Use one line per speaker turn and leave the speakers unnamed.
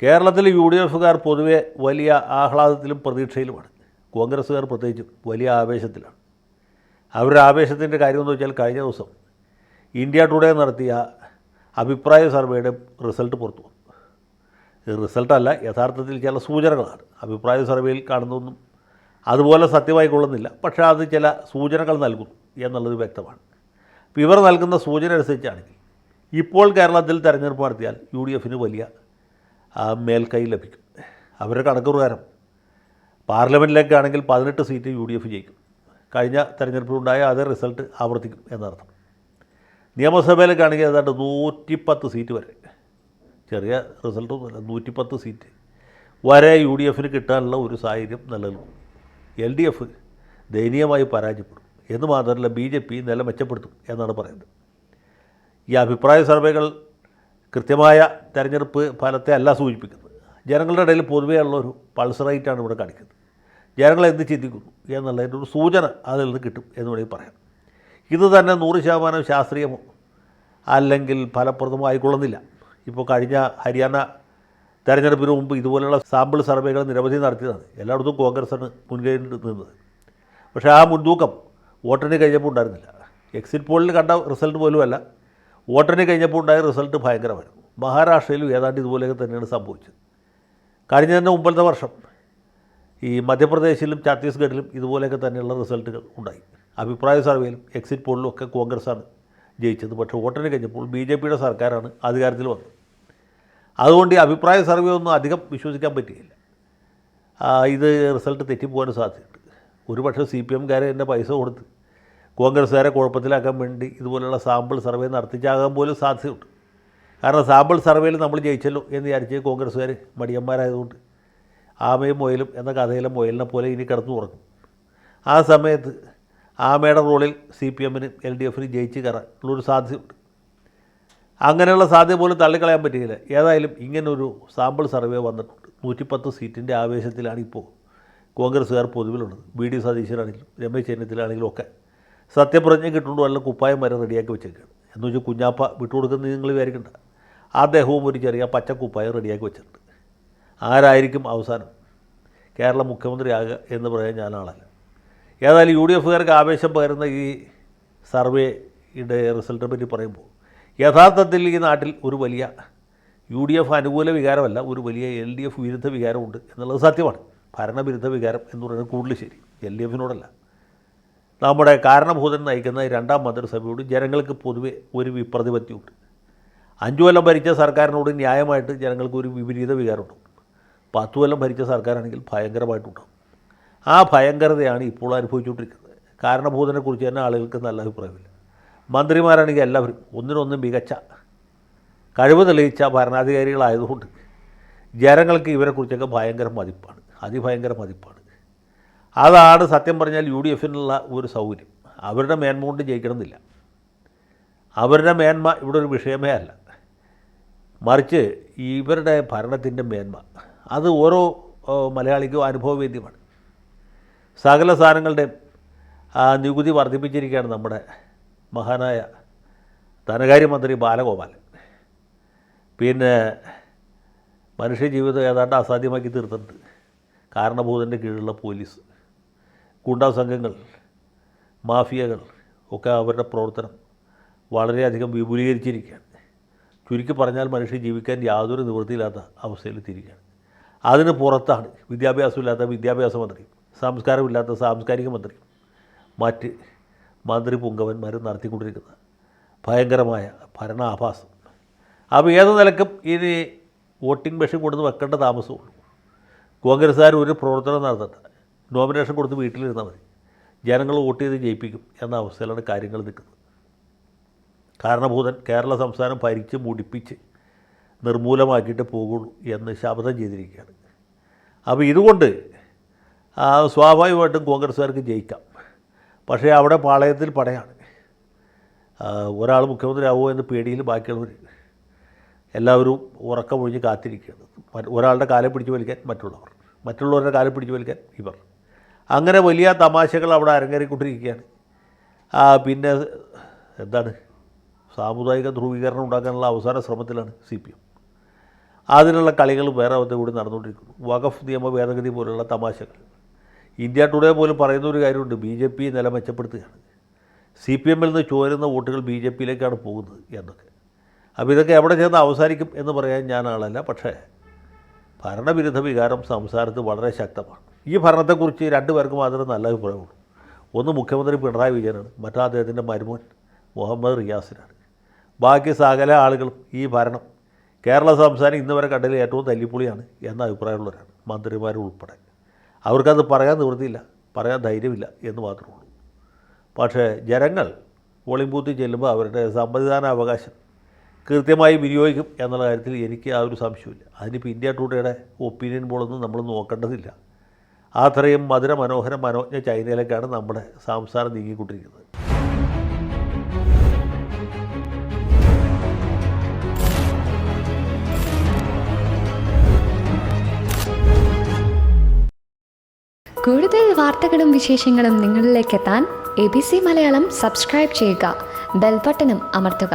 കേരളത്തിൽ UDFകാർ പൊതുവെ വലിയ ആഹ്ലാദത്തിലും പ്രതീക്ഷയിലുമാണ്. കോൺഗ്രസ്സുകാർ പ്രത്യേകിച്ചും വലിയ ആവേശത്തിലാണ്. അവരുടെ ആവേശത്തിൻ്റെ കാര്യമെന്ന് വെച്ചാൽ കഴിഞ്ഞ ദിവസം ഇന്ത്യ ടുഡേ നടത്തിയ അഭിപ്രായ സർവേയുടെ റിസൾട്ട് പുറത്തു വന്നു. റിസൾട്ടല്ല, യഥാർത്ഥത്തിൽ ചില സൂചനകളാണ്. അഭിപ്രായ സർവേയിൽ കാണുന്നതൊന്നും അതുപോലെ സത്യമായി കൊള്ളുന്നില്ല, പക്ഷേ അത് ചില സൂചനകൾ നൽകുന്നു എന്നുള്ളത് വ്യക്തമാണ്. അപ്പോൾ ഇവർ നൽകുന്ന സൂചന അനുസരിച്ചാണെങ്കിൽ ഇപ്പോൾ കേരളത്തിൽ തെരഞ്ഞെടുപ്പ് നടത്തിയാൽ UDFന് വലിയ മേൽക്കൈ ലഭിക്കും. അവരുടെ കണക്ക് പ്രകാരം പാർലമെൻറ്റിലേക്കാണെങ്കിൽ 18 സീറ്റ് UDF ജയിക്കും. കഴിഞ്ഞ തെരഞ്ഞെടുപ്പിലുണ്ടായ അതേ റിസൾട്ട് ആവർത്തിക്കും എന്നർത്ഥം. നിയമസഭയിലേക്കാണെങ്കിൽ ഏതാണ്ട് 110 സീറ്റ് വരെ, ചെറിയ റിസൾട്ടൊന്നുമില്ല, 110 സീറ്റ് വരെ UDFന് കിട്ടാനുള്ള ഒരു സാഹചര്യം നിലനിൽക്കും. LDF ദയനീയമായി പരാജയപ്പെടും എന്ന് മാത്രമല്ല BJP നില മെച്ചപ്പെടുത്തും എന്നാണ് പറയുന്നത്. ഈ അഭിപ്രായ സർവേകൾ കൃത്യമായ തെരഞ്ഞെടുപ്പ് ഫലത്തെ അല്ല സൂചിപ്പിക്കുന്നത്. ജനങ്ങളുടെ ഇടയിൽ പൊതുവേ ഉള്ളൊരു പൾസ് റേറ്റാണ് ഇവിടെ കാണിക്കുന്നത്. ജനങ്ങൾ എന്ത് ചിന്തിക്കുന്നു എന്നുള്ളതിൻ്റെ ഒരു സൂചന അതിൽ നിന്ന് കിട്ടും എന്ന് വേണമെങ്കിൽ പറയാം. ഇത് തന്നെ 100% ശാസ്ത്രീയമോ അല്ലെങ്കിൽ ഫലപ്രദമോ ആയിക്കൊള്ളുന്നില്ല. ഇപ്പോൾ കഴിഞ്ഞ ഹരിയാന തെരഞ്ഞെടുപ്പിന് മുമ്പ് ഇതുപോലെയുള്ള സാമ്പിൾ സർവേകൾ നിരവധി നടത്തിയതാണ്. എല്ലായിടത്തും കോൺഗ്രസ്സാണ് മുൻകൈ നിന്നത്. പക്ഷേ ആ മുൻതൂക്കം വോട്ടെണ്ണി കഴിഞ്ഞപ്പോൾ ഉണ്ടായിരുന്നില്ല. എക്സിറ്റ് പോളിൽ കണ്ട റിസൾട്ട് പോലുമല്ല, വോട്ടെണ്ണി കഴിഞ്ഞപ്പോൾ ഉണ്ടായ റിസൾട്ട് ഭയങ്കരമായിരുന്നു. മഹാരാഷ്ട്രയിലും ഏതാണ്ട് ഇതുപോലെയൊക്കെ തന്നെയാണ് സംഭവിച്ചത്. കഴിഞ്ഞ തന്നെ മുമ്പത്തെ വർഷം ഈ മധ്യപ്രദേശിലും ഛത്തീസ്ഗഡിലും ഇതുപോലെയൊക്കെ തന്നെയുള്ള റിസൾട്ടുകൾ ഉണ്ടായി. അഭിപ്രായ സർവേയിലും എക്സിറ്റ് പോളിലും ഒക്കെ കോൺഗ്രസ്സാണ് ജയിച്ചത്. പക്ഷേ വോട്ടെണ്ണി കഴിഞ്ഞപ്പോൾ BJPയുടെ സർക്കാരാണ് അധികാരത്തിൽ വന്നത്. അതുകൊണ്ട് ഈ അഭിപ്രായ സർവേ ഒന്നും അധികം വിശ്വസിക്കാൻ പറ്റുകയില്ല. ഇത് റിസൾട്ട് തെറ്റിപ്പോകാൻ സാധ്യതയുണ്ട്. ഒരുപക്ഷെ CPMകാരെ തന്നെ പൈസ കൊടുത്ത് കോൺഗ്രസ്സുകാരെ കുഴപ്പത്തിലാക്കാൻ വേണ്ടി ഇതുപോലെയുള്ള സാമ്പിൾ സർവേ നടത്തിച്ചാകാൻ പോലും സാധ്യതയുണ്ട്. കാരണം സാമ്പിൾ സർവേയിൽ നമ്മൾ ജയിച്ചല്ലോ എന്ന് വിചാരിച്ച് കോൺഗ്രസ്സുകാർ മടിയന്മാരായതുകൊണ്ട് ആമയും മുയലും എന്ന കഥയിലെ മുയലിനെ പോലെ ഇനി കിടന്നു ഉറങ്ങും. ആ സമയത്ത് ആമയുടെ റോളിൽ CPMന് LDFന് ജയിച്ച് കയറാനുള്ളൊരു സാധ്യതയുണ്ട്. അങ്ങനെയുള്ള സാധ്യത പോലും തള്ളിക്കളയാൻ പറ്റുകയില്ല. ഏതായാലും ഇങ്ങനൊരു സാമ്പിൾ സർവേ വന്നിട്ടുണ്ട്. 110 സീറ്റിൻ്റെ ആവേശത്തിലാണ് ഇപ്പോൾ കോൺഗ്രസ്സുകാർ പൊതുവിലുള്ളത്. BD സതീശനാണെങ്കിലും രമേശ് ചെന്നിത്തലാണെങ്കിലും ഒക്കെ സത്യപ്രതിജ്ഞ കിട്ടുകൊണ്ട് വല്ല കുപ്പായം വരെ റെഡിയാക്കി വെച്ചേക്കാണ്. എന്ന് വെച്ചാൽ കുഞ്ഞാപ്പ വിട്ടുകൊടുക്കുന്നത് നിങ്ങൾ വിചാരിക്കണ്ട. അദ്ദേഹവും ഒരു ചെറിയ പച്ചക്കുപ്പായം റെഡിയാക്കി വെച്ചിട്ടുണ്ട്. ആരായിരിക്കും അവസാനം കേരള മുഖ്യമന്ത്രിയാകുക എന്ന് പറയാൻ ഞാനാളല്ല. ഏതായാലും UDFകാർക്ക് ആവേശം പകരുന്ന ഈ സർവേയുടെ റിസൾട്ടിനെ പറ്റി പറയുമ്പോൾ യഥാർത്ഥത്തിൽ ഈ നാട്ടിൽ ഒരു വലിയ UDF അനുകൂല വികാരമല്ല, ഒരു വലിയ LDF വിരുദ്ധ വികാരമുണ്ട് എന്നുള്ളത് സത്യമാണ്. ഭരണവിരുദ്ധ വികാരം എന്ന് പറയുന്നത് കൂടുതൽ ശരി, LDFനോടല്ല. നമ്മുടെ കാരണഭൂതൻ നയിക്കുന്ന രണ്ടാം മന്ത്രിസഭയോട് ജനങ്ങൾക്ക് പൊതുവെ ഒരു വിപ്രതിപത്തിയുണ്ട്. 5 കൊല്ലം ഭരിച്ച സർക്കാരിനോട് ന്യായമായിട്ട് ജനങ്ങൾക്ക് ഒരു വിപരീത വികാരമുണ്ടാകും. 10 കൊല്ലം ഭരിച്ച സർക്കാരാണെങ്കിൽ ഭയങ്കരമായിട്ടുണ്ടാകും. ആ ഭയങ്കരതയാണ് ഇപ്പോൾ അനുഭവിച്ചുകൊണ്ടിരിക്കുന്നത്. കാരണഭൂതനെക്കുറിച്ച് തന്നെ ആളുകൾക്ക് നല്ല അഭിപ്രായമില്ല. മന്ത്രിമാരാണെങ്കിൽ എല്ലാവരും ഒന്നിനൊന്ന് മികച്ച കഴിവ് തെളിയിച്ച ഭരണാധികാരികളായതുകൊണ്ട് ജനങ്ങൾക്ക് ഇവരെക്കുറിച്ചൊക്കെ ഭയങ്കര മതിപ്പാണ്, അതിഭയങ്കര മതിപ്പാണ്. അതാണ് സത്യം പറഞ്ഞാൽ UDFനുള്ള ഒരു സൗകര്യം. അവരുടെ മേന്മ കൊണ്ട് ജയിക്കണമെന്നില്ല. അവരുടെ മേന്മ ഇവിടെ ഒരു വിഷയമേ അല്ല. മറിച്ച് ഇവരുടെ ഭരണത്തിൻ്റെ മേന്മ അത് ഓരോ മലയാളിക്കും അനുഭവവേദ്യമാണ്. സകല സാധനങ്ങളുടെയും നികുതി വർദ്ധിപ്പിച്ചിരിക്കുകയാണ് നമ്മുടെ മഹാനായ ധനകാര്യമന്ത്രി ബാലഗോപാലൻ. പിന്നെ മനുഷ്യജീവിതം ഏതാണ്ട് അസാധ്യമാക്കി തീർത്തിട്ടുണ്ട്. കാരണഭൂതൻ്റെ കീഴിലുള്ള പോലീസ്, ഗുണ്ടാ സംഘങ്ങൾ, മാഫിയകൾ ഒക്കെ അവരുടെ പ്രവർത്തനം വളരെയധികം വിപുലീകരിച്ചിരിക്കുകയാണ്. ചുരുക്കി പറഞ്ഞാൽ മനുഷ്യൻ ജീവിക്കാൻ യാതൊരു നിവൃത്തിയില്ലാത്ത അവസ്ഥയിലെത്തിയിരിക്കുകയാണ്. അതിന് പുറത്താണ് വിദ്യാഭ്യാസമില്ലാത്ത വിദ്യാഭ്യാസ മന്ത്രിയും സംസ്കാരമില്ലാത്ത സാംസ്കാരിക മന്ത്രിയും മറ്റ് മന്ത്രി പുങ്കവന്മാരും നടത്തിക്കൊണ്ടിരിക്കുന്ന ഭയങ്കരമായ ഭരണാഭാസം. അപ്പോൾ ഏത് നിലക്കും ഇനി വോട്ടിംഗ് മെഷീൻ കൊടുത്ത് വെക്കേണ്ട താമസമുള്ളൂ. കോൺഗ്രസ്സുകാർ ഒരു പ്രവർത്തനം നടത്തണ്ട, നോമിനേഷൻ കൊടുത്ത് വീട്ടിലിരുന്നാൽ മതി, ജനങ്ങൾ വോട്ട് ചെയ്ത് ജയിപ്പിക്കും എന്ന അവസ്ഥയിലാണ് കാര്യങ്ങൾ നിൽക്കുന്നത്. കാരണഭൂതൻ കേരള സംസ്ഥാനം ഭരിച്ച് മുടിപ്പിച്ച് നിർമൂലമാക്കിയിട്ട് പോകുള്ളൂ എന്ന് ശപഥം ചെയ്തിരിക്കുകയാണ്. അപ്പോൾ ഇതുകൊണ്ട് സ്വാഭാവികമായിട്ടും കോൺഗ്രസ്സുകാർക്ക് ജയിക്കാം. പക്ഷേ അവിടെ പാളയത്തിൽ പടയാണ്. ഒരാൾ മുഖ്യമന്ത്രി ആവുമോ എന്ന് പേടിയിൽ ബാക്കിയുള്ളവർ എല്ലാവരും ഉറക്കമൊഴിഞ്ഞ് കാത്തിരിക്കുകയാണ്. ഒരാളുടെ കാലം പിടിച്ചു വലിക്കാൻ മറ്റുള്ളവരുടെ കാലം പിടിച്ചു വലിക്കാൻ ഇവർ. അങ്ങനെ വലിയ തമാശകൾ അവിടെ അരങ്ങേറിക്കൊണ്ടിരിക്കുകയാണ്. പിന്നെ എന്താണ്, സാമുദായിക ധ്രുവീകരണം ഉണ്ടാക്കാനുള്ള അവസാന ശ്രമത്തിലാണ് CPM. അതിനുള്ള കളികൾ വേറെ കൂടി നടന്നുകൊണ്ടിരിക്കുന്നു. വഖഫ് നിയമ ഭേദഗതി പോലുള്ള തമാശകൾ. ഇന്ത്യ ടുഡേ പോലും പറയുന്ന ഒരു കാര്യമുണ്ട്, BJP നില മെച്ചപ്പെടുത്തുകയാണ്, CPM നിന്ന് ചോരുന്ന വോട്ടുകൾ BJPയിലേക്കാണ് പോകുന്നത് എന്നൊക്കെ. അപ്പോൾ ഇതൊക്കെ എവിടെ ചെന്ന് അവസാനിക്കും എന്ന് പറയാൻ ഞാൻ ആളല്ല. പക്ഷേ ഭരണവിരുദ്ധ വികാരം സംസ്ഥാനത്ത് വളരെ ശക്തമാണ്. ഈ ഭരണത്തെക്കുറിച്ച് രണ്ടു പേർക്ക് മാത്രമേ നല്ല അഭിപ്രായമുള്ളൂ. ഒന്ന് മുഖ്യമന്ത്രി പിണറായി വിജയനാണ്, മറ്റേ അദ്ദേഹത്തിൻ്റെ മരുമോൻ മുഹമ്മദ് റിയാസിനാണ്. ബാക്കി സകല ആളുകളും ഈ ഭരണം കേരള സംസ്ഥാനം ഇന്ന് വരെ കണ്ടതിൽ ഏറ്റവും തല്ലിപ്പൊളിയാണ് എന്ന അഭിപ്രായമുള്ളവരാണ്, മന്ത്രിമാരും ഉൾപ്പെടെ. അവർക്കത് പറയാൻ നിവൃത്തിയില്ല, പറയാൻ ധൈര്യമില്ല എന്ന് മാത്രമേ ഉള്ളൂ. പക്ഷേ ജനങ്ങൾ പോളിംഗ് ബൂത്തിൽ ചെല്ലുമ്പോൾ അവരുടെ സമ്മതിദാന അവകാശം കൃത്യമായി വിനിയോഗിക്കും എന്നുള്ള കാര്യത്തിൽ എനിക്ക് ആ ഒരു സംശയമില്ല. അതിനിപ്പോൾ ഇന്ത്യ ടുഡേയുടെ ഒപ്പീനിയൻ പോളൊന്നും നമ്മൾ നോക്കേണ്ടതില്ല. അത്രയും മധുര മനോഹര മനോജ്ഞ ചൈനയിലേക്കാണ് നമ്മുടെ സംസ്ഥാനം നീങ്ങിക്കൊണ്ടിരിക്കുന്നത്.
കൂടുതൽ വാർത്തകളും വിശേഷങ്ങളും നിങ്ങളിലേക്ക് എത്താൻ ABC മലയാളം സബ്സ്ക്രൈബ് ചെയ്യുക, ബെൽ ബട്ടണും അമർത്തുക.